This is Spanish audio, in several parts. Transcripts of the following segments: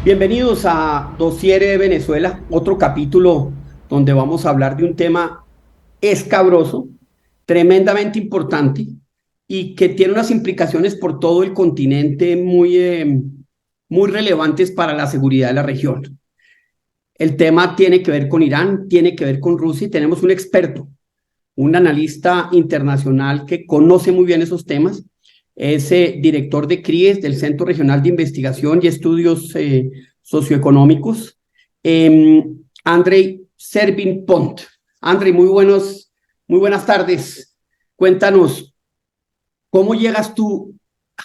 Bienvenidos a Dossier de Venezuela, otro capítulo donde vamos a hablar de un tema escabroso, tremendamente importante y que tiene unas implicaciones por todo el continente muy relevantes para la seguridad de la región. El tema tiene que ver con Irán, tiene que ver con Rusia y tenemos un experto, un analista internacional que conoce muy bien esos temas. Es director de CRIES, del Centro Regional de Investigación y Estudios Socioeconómicos, Andrei Servin Pont. Andrei, muy buenas tardes. Cuéntanos, ¿cómo llegas tú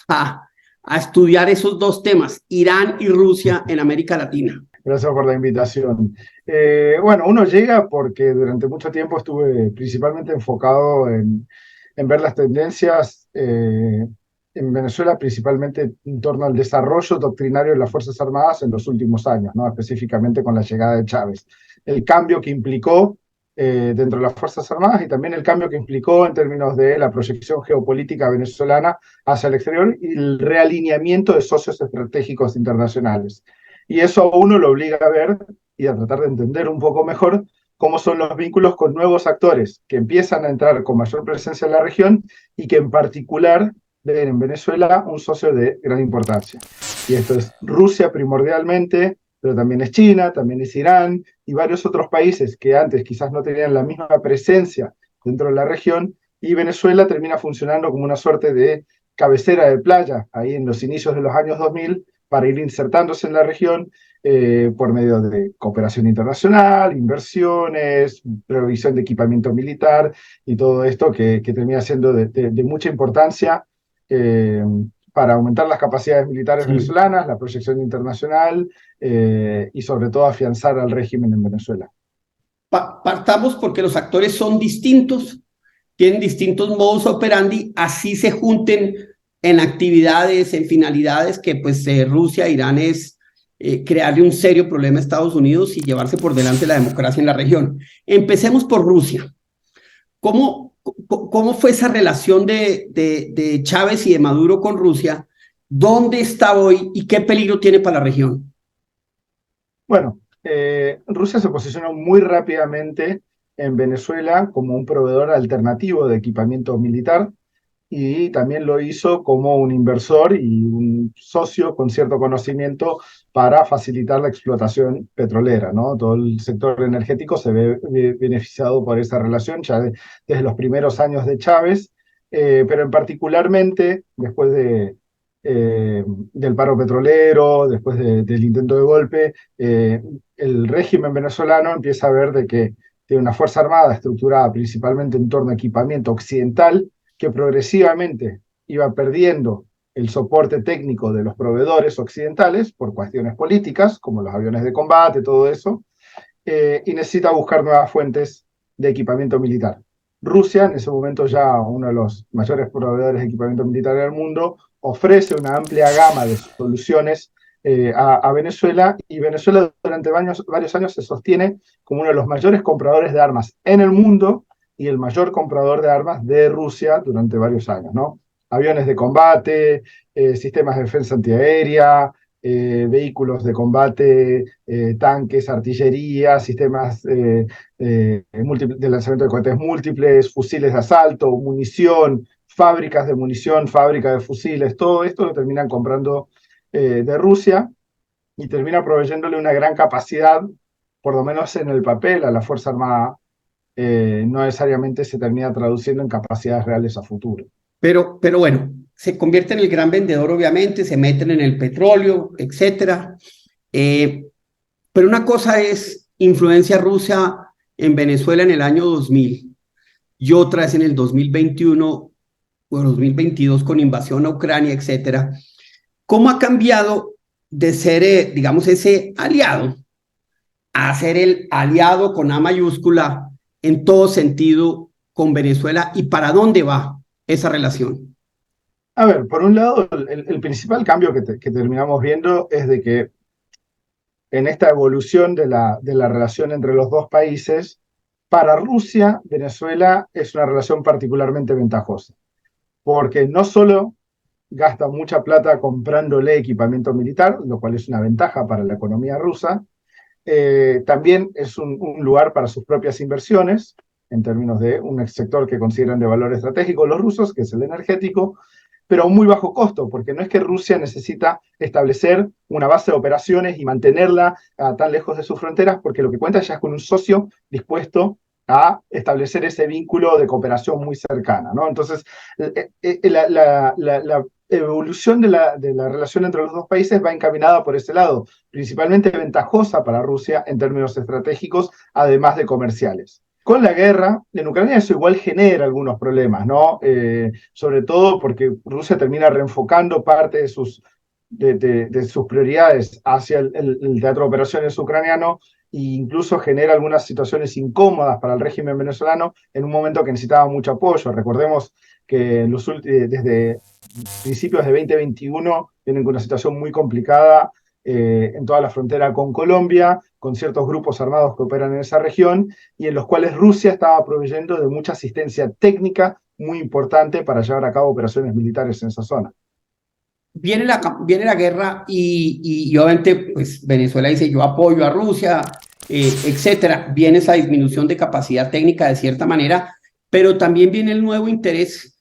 a, a estudiar esos dos temas, Irán y Rusia en América Latina? Gracias por la invitación. Bueno, uno llega porque durante mucho tiempo estuve principalmente enfocado en ver las tendencias en Venezuela, principalmente en torno al desarrollo doctrinario de las Fuerzas Armadas en los últimos años, ¿no? Específicamente con la llegada de Chávez. El cambio que implicó dentro de las Fuerzas Armadas y también el cambio que implicó en términos de la proyección geopolítica venezolana hacia el exterior y el realineamiento de socios estratégicos internacionales. Y eso a uno lo obliga a ver y a tratar de entender un poco mejor cómo son los vínculos con nuevos actores que empiezan a entrar con mayor presencia en la región y que en particular ven en Venezuela un socio de gran importancia. Y esto es Rusia primordialmente, pero también es China, también es Irán y varios otros países que antes quizás no tenían la misma presencia dentro de la región, y Venezuela termina funcionando como una suerte de cabecera de playa ahí en los inicios de los años 2000 para ir insertándose en la región por medio de cooperación internacional, inversiones, provisión de equipamiento militar y todo esto que termina siendo de mucha importancia eh, para aumentar las capacidades militares Sí. venezolanas, la proyección internacional y sobre todo afianzar al régimen en Venezuela. Partamos porque los actores son distintos, tienen distintos modus operandi, así se junten en actividades, en finalidades que pues Rusia, Irán es crearle un serio problema a Estados Unidos y llevarse por delante la democracia en la región. Empecemos por Rusia. ¿Cómo fue esa relación de Chávez y de Maduro con Rusia? ¿Dónde está hoy y qué peligro tiene para la región? Bueno, Rusia se posicionó muy rápidamente en Venezuela como un proveedor alternativo de equipamiento militar y también lo hizo como un inversor y un socio con cierto conocimiento para facilitar la explotación petrolera, ¿no? Todo el sector energético se ve beneficiado por esa relación ya desde los primeros años de Chávez, pero en particularmente después del paro petrolero, después del intento de golpe, el régimen venezolano empieza a ver de que tiene una fuerza armada estructurada principalmente en torno a equipamiento occidental, que progresivamente iba perdiendo el soporte técnico de los proveedores occidentales por cuestiones políticas, como los aviones de combate, todo eso, y necesita buscar nuevas fuentes de equipamiento militar. Rusia, en ese momento ya uno de los mayores proveedores de equipamiento militar del mundo, ofrece una amplia gama de soluciones a Venezuela, y Venezuela durante varios años se sostiene como uno de los mayores compradores de armas en el mundo y el mayor comprador de armas de Rusia durante varios años, ¿no? Aviones de combate, sistemas de defensa antiaérea, vehículos de combate, tanques, artillería, sistemas de lanzamiento de cohetes múltiples, fusiles de asalto, munición, fábricas de munición, fábricas de fusiles, todo esto lo terminan comprando de Rusia y termina proveyéndole una gran capacidad, por lo menos en el papel, a la Fuerza Armada. No necesariamente se termina traduciendo en capacidades reales a futuro. Pero bueno, se convierte en el gran vendedor, obviamente, se meten en el petróleo, etcétera. Eh, pero una cosa es influencia rusa en Venezuela en el año 2000 y otra es en el 2021 o 2022 con invasión a Ucrania, etcétera. ¿Cómo ha cambiado de ser, digamos, ese aliado a ser el aliado con A mayúscula en todo sentido con Venezuela y para dónde va esa relación? A ver, por un lado, el principal cambio que terminamos viendo es de que en esta evolución de la relación entre los dos países, para Rusia, Venezuela es una relación particularmente ventajosa, porque no solo gasta mucha plata comprándole equipamiento militar, lo cual es una ventaja para la economía rusa. También es un lugar para sus propias inversiones, en términos de un sector que consideran de valor estratégico los rusos, que es el energético, pero a un muy bajo costo, porque no es que Rusia necesita establecer una base de operaciones y mantenerla tan lejos de sus fronteras, porque lo que cuenta ya es con un socio dispuesto a establecer ese vínculo de cooperación muy cercana, ¿no? Entonces, la evolución de la relación entre los dos países va encaminada por ese lado, principalmente ventajosa para Rusia en términos estratégicos, además de comerciales. Con la guerra en Ucrania eso igual genera algunos problemas, ¿no? Sobre todo porque Rusia termina reenfocando parte de sus prioridades hacia el teatro de operaciones ucraniano e incluso genera algunas situaciones incómodas para el régimen venezolano en un momento que necesitaba mucho apoyo. Recordemos que desde principios de 2021 vienen con una situación muy complicada en toda la frontera con Colombia, con ciertos grupos armados que operan en esa región, y en los cuales Rusia estaba proveyendo de mucha asistencia técnica muy importante para llevar a cabo operaciones militares en esa zona. Viene la guerra y obviamente pues Venezuela dice yo apoyo a Rusia, etcétera. Viene esa disminución de capacidad técnica de cierta manera, pero también viene el nuevo interés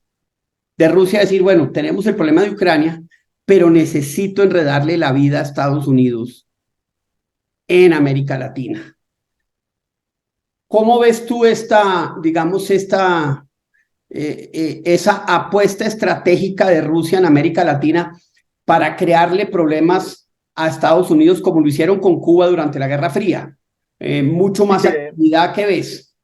de Rusia a decir, bueno, tenemos el problema de Ucrania, pero necesito enredarle la vida a Estados Unidos en América Latina. ¿Cómo ves tú digamos, esa apuesta estratégica de Rusia en América Latina para crearle problemas a Estados Unidos como lo hicieron con Cuba durante la Guerra Fría? Mucho Sí más que, actividad que ves.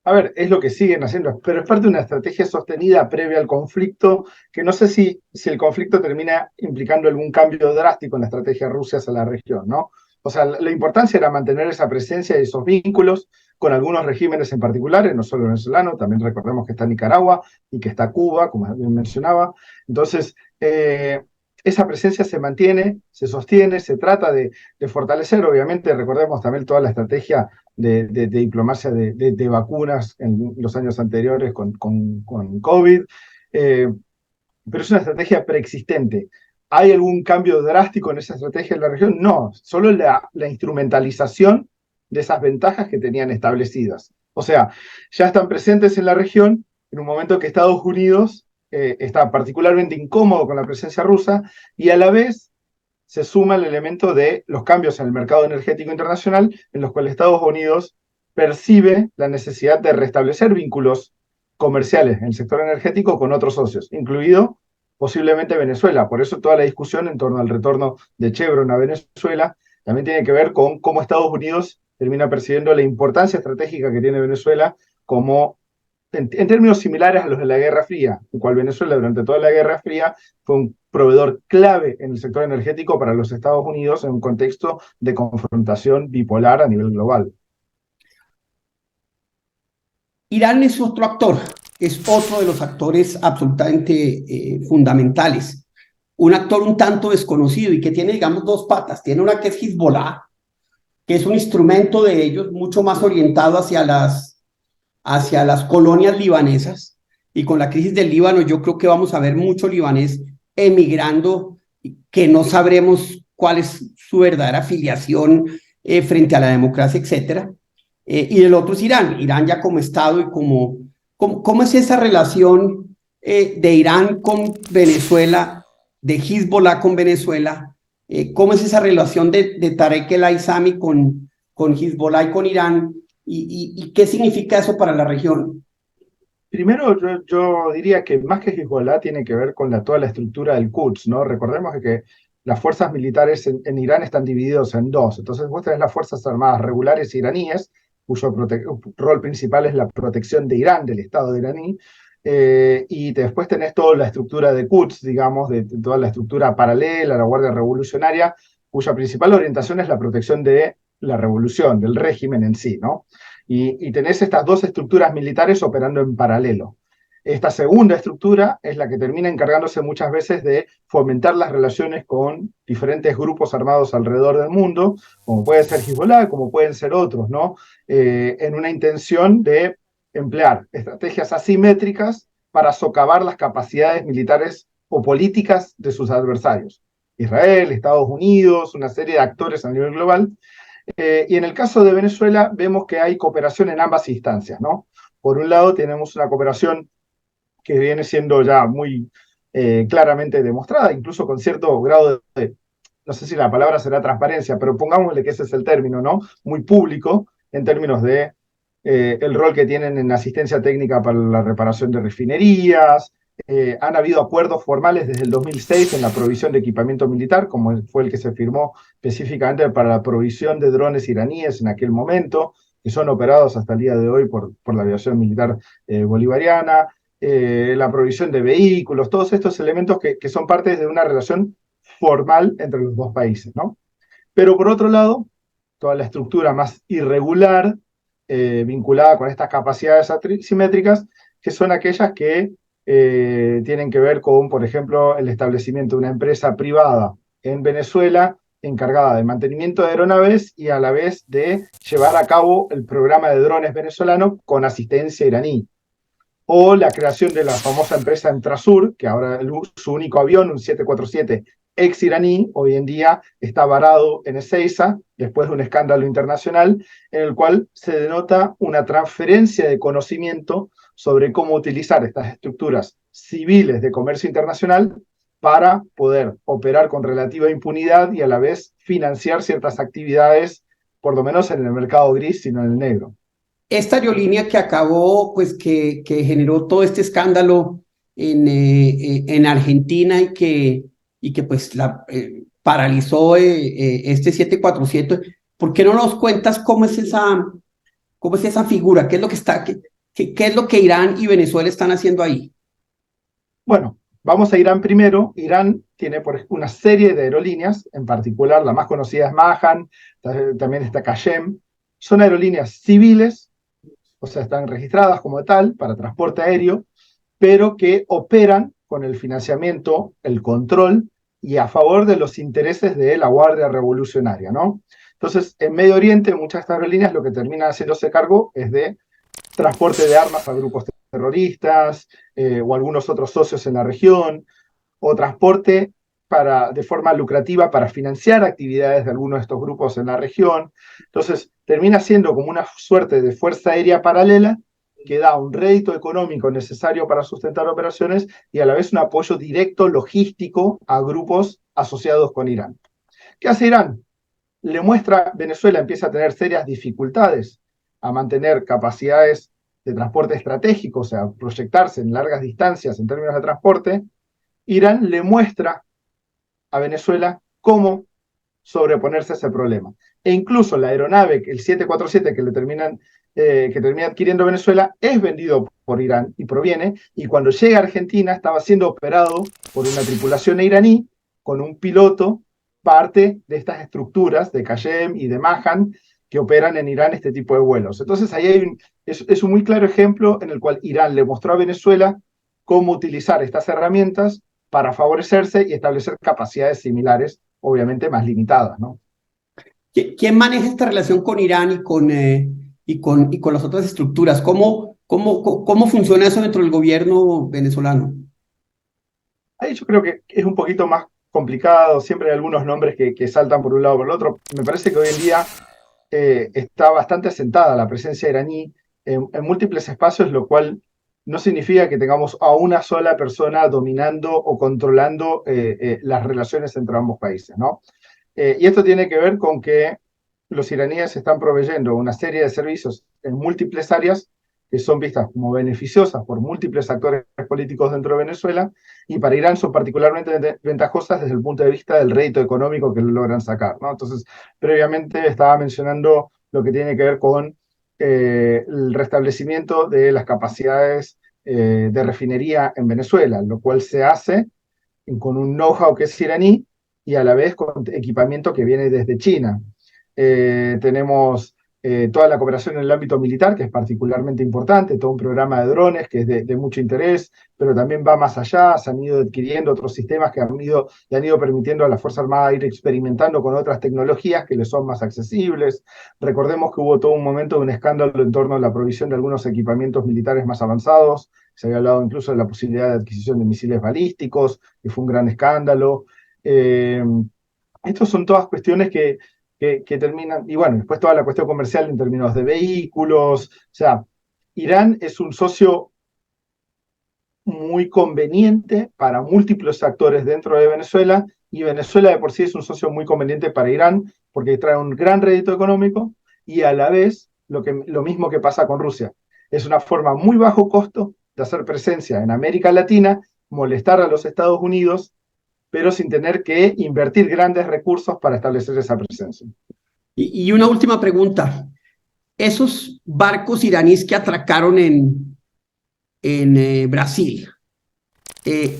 a ver, es lo que siguen haciendo, pero es parte de una estrategia sostenida previa al conflicto, que no sé si el conflicto termina implicando algún cambio drástico en la estrategia rusa hacia la región, ¿no? O sea, la importancia era mantener esa presencia y esos vínculos con algunos regímenes en particulares, no solo venezolano, también recordemos que está Nicaragua y que está Cuba, como bien mencionaba. Entonces, esa presencia se mantiene, se sostiene, se trata de fortalecer, obviamente, recordemos también toda la estrategia de diplomacia de vacunas en los años anteriores con COVID, pero es una estrategia preexistente. ¿Hay algún cambio drástico en esa estrategia en la región? No, solo la instrumentalización de esas ventajas que tenían establecidas. O sea, ya están presentes en la región en un momento que Estados Unidos está particularmente incómodo con la presencia rusa y a la vez se suma el elemento de los cambios en el mercado energético internacional, en los cuales Estados Unidos percibe la necesidad de restablecer vínculos comerciales en el sector energético con otros socios, incluido posiblemente Venezuela. Por eso toda la discusión en torno al retorno de Chevron a Venezuela también tiene que ver con cómo Estados Unidos termina percibiendo la importancia estratégica que tiene Venezuela como en términos similares a los de la Guerra Fría, en cual Venezuela durante toda la Guerra Fría fue un proveedor clave en el sector energético para los Estados Unidos en un contexto de confrontación bipolar a nivel global. Irán es otro actor, es otro de los actores absolutamente fundamentales. Un actor un tanto desconocido y que tiene, digamos, dos patas. Tiene una que es Hezbollah, que es un instrumento de ellos mucho más orientado hacia las colonias libanesas. Y con la crisis del Líbano, yo creo que vamos a ver mucho libanés emigrando, que no sabremos cuál es su verdadera afiliación frente a la democracia, etcétera. Y el otro es Irán, Irán ya como Estado y ¿cómo es esa relación de Irán con Venezuela, de Hezbollah con Venezuela? ¿Cómo es esa relación de Tarek el Aizami con Hezbollah y con Irán? ¿Y qué significa eso para la región? Primero, yo diría que más que Hezbollah tiene que ver con toda la estructura del Quds, ¿no? Recordemos que las fuerzas militares en Irán están divididos en dos. Entonces, vos tenés las Fuerzas Armadas regulares iraníes, cuyo rol principal es la protección de Irán, del Estado iraní, y después tenés toda la estructura de Quds, digamos, de toda la estructura paralela a la Guardia Revolucionaria, cuya principal orientación es la protección de la revolución, del régimen en sí, ¿no? Y tenés estas dos estructuras militares operando en paralelo. Esta segunda estructura es la que termina encargándose muchas veces de fomentar las relaciones con diferentes grupos armados alrededor del mundo, como puede ser Hezbollah, como pueden ser otros, ¿no? En una intención de emplear estrategias asimétricas para socavar las capacidades militares o políticas de sus adversarios. Israel, Estados Unidos, una serie de actores a nivel global. Y en el caso de Venezuela vemos que hay cooperación en ambas instancias, ¿no? Por un lado tenemos una cooperación que viene siendo ya muy claramente demostrada, incluso con cierto grado de, no sé si la palabra será transparencia, pero pongámosle que ese es el término, ¿no? Muy público en términos de el rol que tienen en asistencia técnica para la reparación de refinerías. Han habido acuerdos formales desde el 2006 en la provisión de equipamiento militar, como fue el que se firmó específicamente para la provisión de drones iraníes en aquel momento, que son operados hasta el día de hoy por la aviación militar bolivariana. La provisión de vehículos, todos estos elementos que son parte de una relación formal entre los dos países, ¿no? Pero por otro lado, toda la estructura más irregular vinculada con estas capacidades asimétricas, que son aquellas que tienen que ver con, por ejemplo, el establecimiento de una empresa privada en Venezuela encargada de mantenimiento de aeronaves y a la vez de llevar a cabo el programa de drones venezolano con asistencia iraní. O la creación de la famosa empresa Entrasur, que ahora su único avión, un 747 ex iraní, hoy en día está varado en Ezeiza, después de un escándalo internacional, en el cual se denota una transferencia de conocimiento sobre cómo utilizar estas estructuras civiles de comercio internacional para poder operar con relativa impunidad y a la vez financiar ciertas actividades, por lo menos en el mercado gris, sino en el negro. Esta aerolínea que acabó, pues que generó todo este escándalo en Argentina y que pues paralizó este 747, ¿por qué no nos cuentas cómo es esa figura? ¿Qué es lo que qué es lo que Irán y Venezuela están haciendo ahí? Bueno, vamos a Irán primero. Irán tiene una serie de aerolíneas, en particular la más conocida es Mahan, también está Kashem. Son aerolíneas civiles, o sea, están registradas como tal para transporte aéreo, pero que operan con el financiamiento, el control y a favor de los intereses de la Guardia Revolucionaria, ¿no? Entonces, en Medio Oriente, muchas de estas aerolíneas lo que terminan haciéndose cargo es de transporte de armas a grupos terroristas o algunos otros socios en la región, o transporte de forma lucrativa para financiar actividades de algunos de estos grupos en la región. Entonces, termina siendo como una suerte de fuerza aérea paralela que da un rédito económico necesario para sustentar operaciones y a la vez un apoyo directo logístico a grupos asociados con Irán. ¿Qué hace Irán? Le muestra, Venezuela empieza a tener serias dificultades a mantener capacidades de transporte estratégico, o sea, proyectarse en largas distancias en términos de transporte. Irán le muestra a Venezuela cómo sobreponerse a ese problema. E incluso la aeronave, el 747 que termina adquiriendo Venezuela, es vendido por Irán y proviene, y cuando llega a Argentina estaba siendo operado por una tripulación iraní con un piloto, parte de estas estructuras de Kashem y de Mahan que operan en Irán este tipo de vuelos. Entonces ahí es un muy claro ejemplo en el cual Irán le mostró a Venezuela cómo utilizar estas herramientas para favorecerse y establecer capacidades similares, obviamente más limitadas, ¿no? ¿Quién maneja esta relación con Irán y con las otras estructuras? ¿Cómo funciona eso dentro del gobierno venezolano? Ahí yo creo que es un poquito más complicado, siempre hay algunos nombres que saltan por un lado o por el otro. Me parece que hoy en día está bastante asentada la presencia iraní en múltiples espacios, lo cual no significa que tengamos a una sola persona dominando o controlando las relaciones entre ambos países, ¿no? Y esto tiene que ver con que los iraníes están proveyendo una serie de servicios en múltiples áreas que son vistas como beneficiosas por múltiples actores políticos dentro de Venezuela, y para Irán son particularmente ventajosas desde el punto de vista del rédito económico que logran sacar, ¿no? Entonces, previamente estaba mencionando lo que tiene que ver con el restablecimiento de las capacidades de refinería en Venezuela, lo cual se hace con un know-how que es iraní y a la vez con equipamiento que viene desde China. Tenemos toda la cooperación en el ámbito militar, que es particularmente importante, todo un programa de drones que es de mucho interés, pero también va más allá, se han ido adquiriendo otros sistemas que le han ido permitiendo a la Fuerza Armada ir experimentando con otras tecnologías que les son más accesibles. Recordemos que hubo todo un momento de un escándalo en torno a la provisión de algunos equipamientos militares más avanzados, se había hablado incluso de la posibilidad de adquisición de misiles balísticos, que fue un gran escándalo. Eh, Estas son todas cuestiones que terminan, y bueno, después toda la cuestión comercial en términos de vehículos, o sea, Irán es un socio muy conveniente para múltiples actores dentro de Venezuela, y Venezuela de por sí es un socio muy conveniente para Irán, porque trae un gran rédito económico, y a la vez, lo mismo que pasa con Rusia, es una forma muy bajo costo de hacer presencia en América Latina, molestar a los Estados Unidos, pero sin tener que invertir grandes recursos para establecer esa presencia. Y una última pregunta. Esos barcos iraníes que atracaron en Brasil, eh,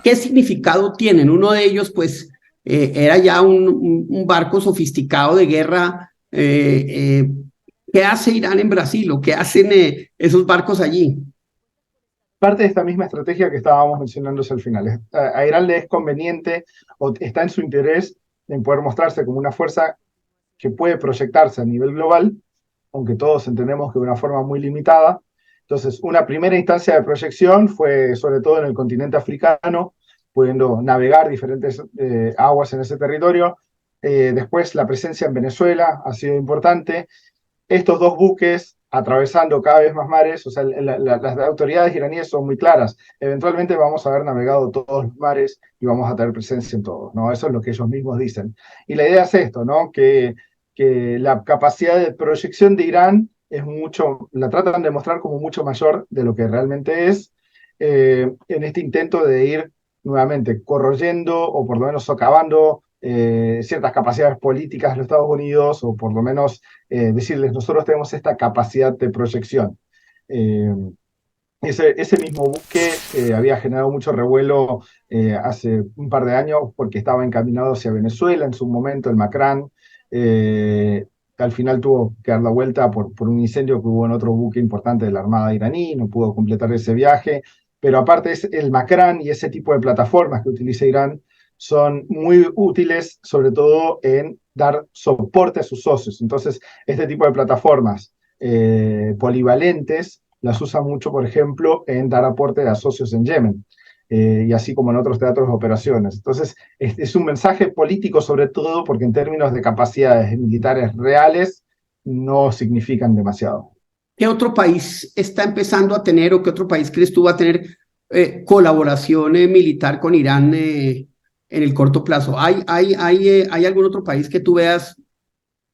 ¿qué significado tienen? Uno de ellos, pues, era ya un barco sofisticado de guerra. ¿Qué hace Irán en Brasil o qué hacen esos barcos allí? Parte de esta misma estrategia que estábamos mencionando al final. A Irán le es conveniente o está en su interés en poder mostrarse como una fuerza que puede proyectarse a nivel global, aunque todos entendemos que de una forma muy limitada. Entonces, una primera instancia de proyección fue sobre todo en el continente africano, pudiendo navegar diferentes aguas en ese territorio. Después, la presencia en Venezuela ha sido importante. Estos dos buques atravesando cada vez más mares, o sea, las autoridades iraníes son muy claras. Eventualmente vamos a haber navegado todos los mares y vamos a tener presencia en todos, ¿no? Eso es lo que ellos mismos dicen. Y la idea es esto, ¿no? Que la capacidad de proyección de Irán es mucho, la tratan de mostrar como mucho mayor de lo que realmente es, en este intento de ir nuevamente corroyendo o por lo menos socavando ciertas capacidades políticas de los Estados Unidos, o por lo menos decirles, nosotros tenemos esta capacidad de proyección. Eh, ese mismo buque había generado mucho revuelo hace un par de años porque estaba encaminado hacia Venezuela en su momento, el Macrán. eh, Al final tuvo que dar la vuelta por un incendio que hubo en otro buque importante de la Armada iraní, no pudo completar ese viaje, pero aparte es el Macrán y ese tipo de plataformas que utiliza Irán son muy útiles, sobre todo en dar soporte a sus socios. Entonces, este tipo de plataformas polivalentes las usa mucho, por ejemplo, en dar aporte a socios en Yemen, y así como en otros teatros de operaciones. Entonces, es un mensaje político sobre todo porque en términos de capacidades militares reales no significan demasiado. ¿Qué otro país está empezando a tener o qué otro país crees tú va a tener colaboración militar con Irán en el corto plazo? ¿Hay algún otro país que tú veas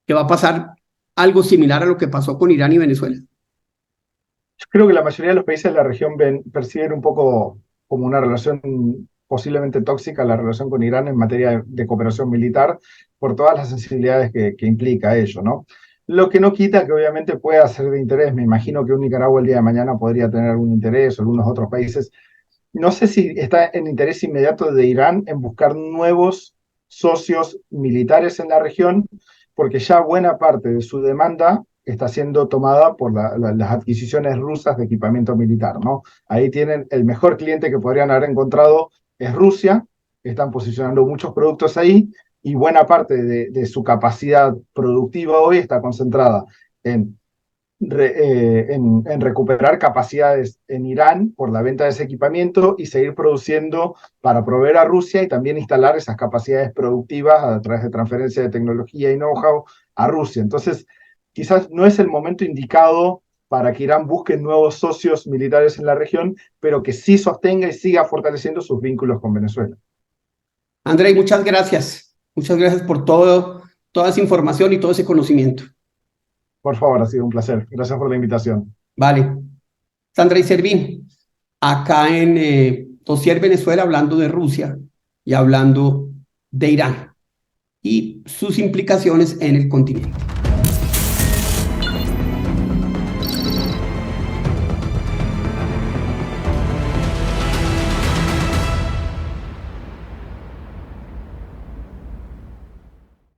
que va a pasar algo similar a lo que pasó con Irán y Venezuela? Yo creo que la mayoría de los países de la región perciben un poco como una relación posiblemente tóxica la relación con Irán en materia de cooperación militar por todas las sensibilidades que implica ello, ¿no? Lo que no quita que obviamente pueda ser de interés. Me imagino que un Nicaragua el día de mañana podría tener algún interés, o algunos otros países. No sé si está en interés inmediato de Irán en buscar nuevos socios militares en la región, porque ya buena parte de su demanda está siendo tomada por las adquisiciones rusas de equipamiento militar, ¿no? Ahí tienen el mejor cliente que podrían haber encontrado es Rusia, están posicionando muchos productos ahí, y buena parte de su capacidad productiva hoy está concentrada en en recuperar capacidades en Irán por la venta de ese equipamiento y seguir produciendo para proveer a Rusia, y también instalar esas capacidades productivas a través de transferencia de tecnología y know-how a Rusia. Entonces, quizás no es el momento indicado para que Irán busque nuevos socios militares en la región, pero que sí sostenga y siga fortaleciendo sus vínculos con Venezuela. André, muchas gracias. Muchas gracias por toda esa información y todo ese conocimiento. Por favor, ha sido un placer. Gracias por la invitación. Vale. Sandra y Servín, acá en Dossier Venezuela, hablando de Rusia y hablando de Irán y sus implicaciones en el continente.